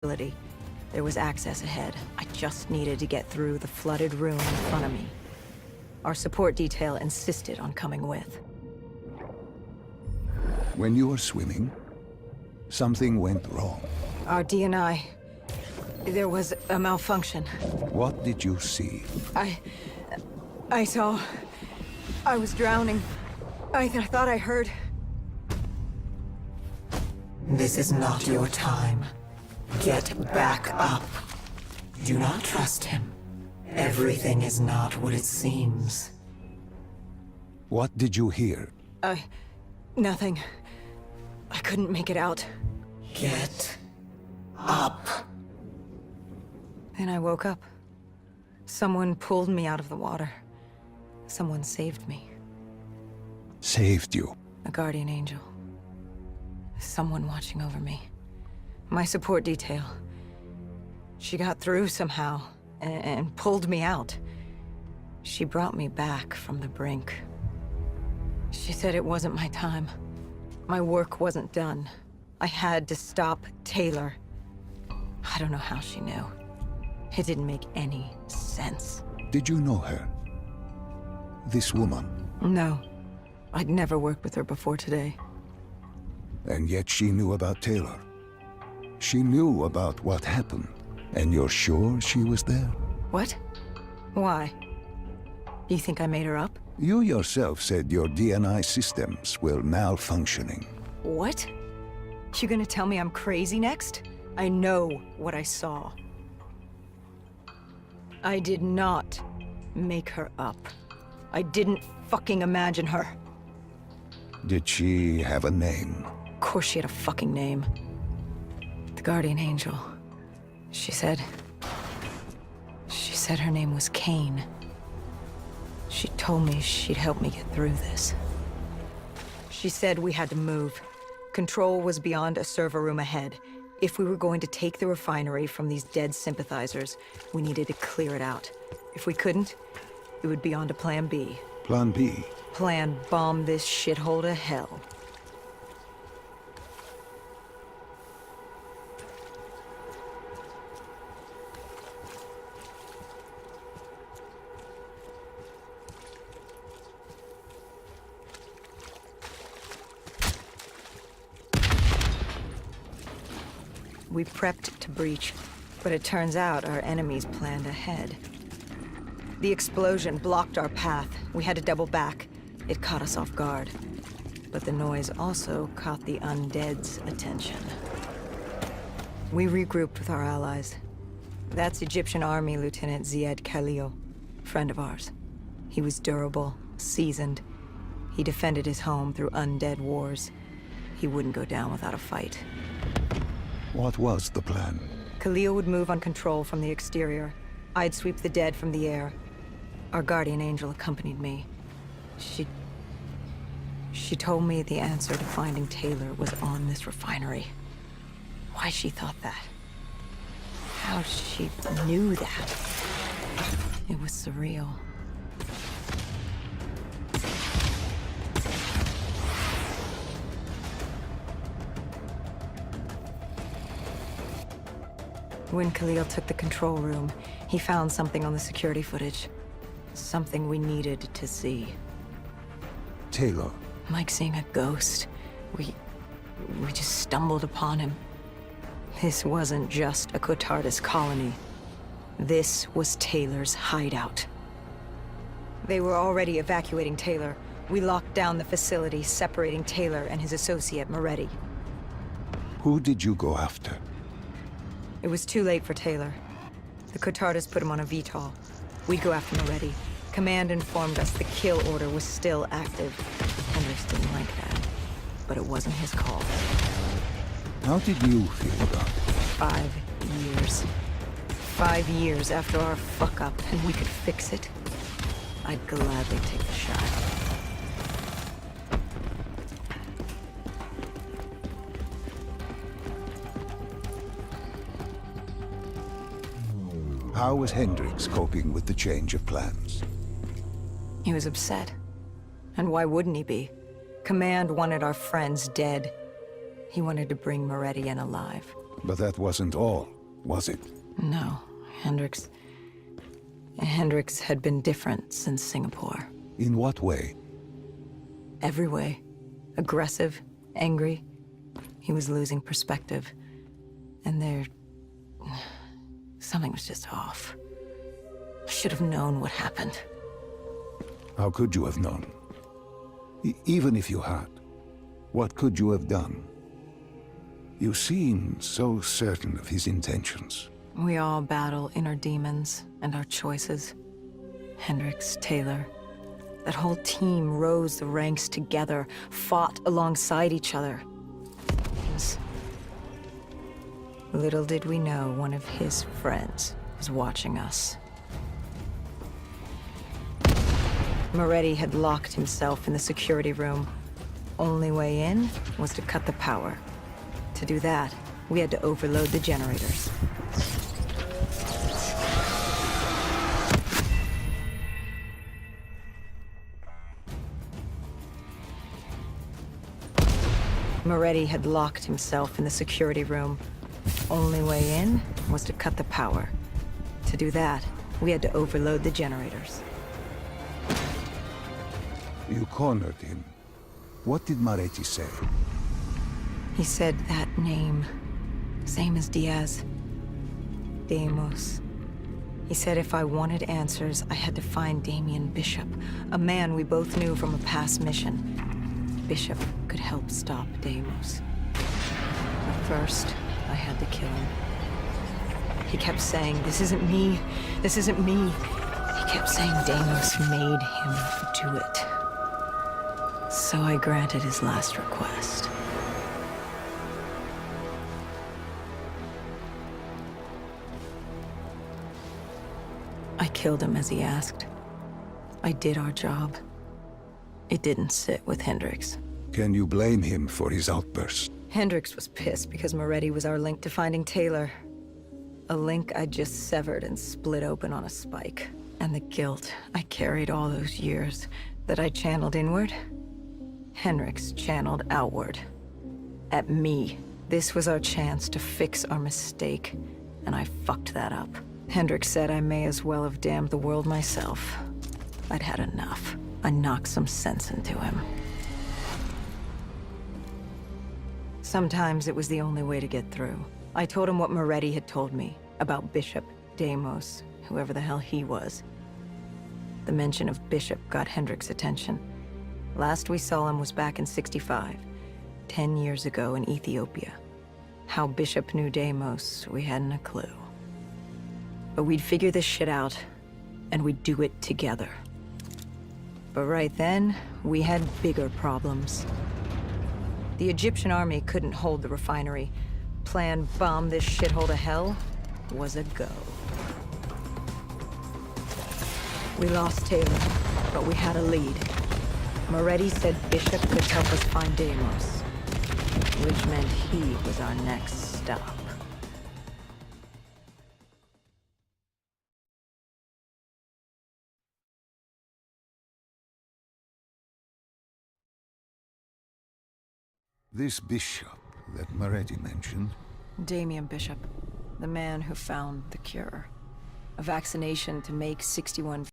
facility. There was access ahead. I just needed to get through the flooded room in front of me. Our support detail insisted on coming with. When you were swimming, something went wrong. Our D&I... There was a malfunction. What did you see? I saw... I was drowning. I thought I heard... This is not your time. Get back up. Do not trust him. Everything is not what it seems. What did you hear? Nothing. I couldn't make it out. Get up. Then I woke up. Someone pulled me out of the water. Someone saved me. Saved you? A guardian angel. Someone watching over me. My support detail. She got through somehow, and pulled me out. She brought me back from the brink. She said it wasn't my time. My work wasn't done. I had to stop Taylor. I don't know how she knew. It didn't make any sense. Did you know her? This woman? No. I'd never worked with her before today. And yet she knew about Taylor. She knew about what happened. And you're sure she was there? What? Why? You think I made her up? You yourself said your DNI systems were malfunctioning. What? You gonna tell me I'm crazy next? I know what I saw. I did not make her up. I didn't fucking imagine her. Did she have a name? Of course she had a fucking name. The Guardian Angel. She said her name was Kane. She told me she'd help me get through this. She said we had to move. Control was beyond a server room ahead. If we were going to take the refinery from these dead sympathizers, we needed to clear it out. If we couldn't, it would be on to Plan B. Plan B? Plan bomb this shithole to hell. We prepped to breach, but it turns out our enemies planned ahead. The explosion blocked our path. We had to double back. It caught us off guard. But the noise also caught the undead's attention. We regrouped with our allies. That's Egyptian Army Lieutenant Ziad Khalil, friend of ours. He was durable, seasoned. He defended his home through undead wars. He wouldn't go down without a fight. What was the plan? Khalil would move on control from the exterior. I'd sweep the dead from the air. Our guardian angel accompanied me. She told me the answer to finding Taylor was on this refinery. Why she thought that? How she knew that? It was surreal. When Khalil took the control room, he found something on the security footage. Something we needed to see. Taylor. Like seeing a ghost. We just stumbled upon him. This wasn't just a Cotardis colony. This was Taylor's hideout. They were already evacuating Taylor. We locked down the facility, separating Taylor and his associate, Moretti. Who did you go after? It was too late for Taylor. The Cotardis put him on a VTOL. We'd go after Moretti. Command informed us the kill order was still active. Hendricks didn't like that, but it wasn't his call. How did you feel about it? 5 years. 5 years after our fuck-up, and we could fix it. I'd gladly take the shot. How was Hendricks coping with the change of plans? He was upset. And why wouldn't he be? Command wanted our friends dead. He wanted to bring Moretti in alive. But that wasn't all, was it? No, Hendrix had been different since Singapore. In what way? Every way. Aggressive, angry. He was losing perspective. And something was just off. I should have known what happened. How could you have known? Even if you had, what could you have done? You seem so certain of his intentions. We all battle inner demons and our choices. Hendrix, Taylor. That whole team rose the ranks together, fought alongside each other. Little did we know one of his friends was watching us. Moretti had locked himself in the security room. Only way in was to cut the power. To do that, we had to overload the generators. Moretti had locked himself in the security room. Only way in was to cut the power. To do that, we had to overload the generators. You cornered him. What did Moretti say? He said that name. Same as Diaz. Deimos. He said if I wanted answers, I had to find Damien Bishop, a man we both knew from a past mission. Bishop could help stop Deimos. But first, I had to kill him. He kept saying, "This isn't me. This isn't me." He kept saying Deimos made him do it. So I granted his last request. I killed him as he asked. I did our job. It didn't sit with Hendrix. Can you blame him for his outburst? Hendrix was pissed because Moretti was our link to finding Taylor. A link I just severed and split open on a spike. And the guilt I carried all those years that I channeled inward, Hendrix channeled outward. At me. This was our chance to fix our mistake, and I fucked that up. Hendrix said I may as well have damned the world myself. I'd had enough. I knocked some sense into him. Sometimes it was the only way to get through. I told him what Moretti had told me about Bishop, Deimos, whoever the hell he was. The mention of Bishop got Hendrix's attention. Last we saw him was back in '65, 10 years ago in Ethiopia. How Bishop knew Deimos, we hadn't a clue. But we'd figure this shit out, and we'd do it together. But right then, we had bigger problems. The Egyptian army couldn't hold the refinery. Plan bomb this shithole to hell was a go. We lost Taylor, but we had a lead. Moretti said Bishop could help us find Deimos, which meant he was our next stop. This bishop that Moretti mentioned... Damien Bishop, the man who found the cure. A vaccination to make 61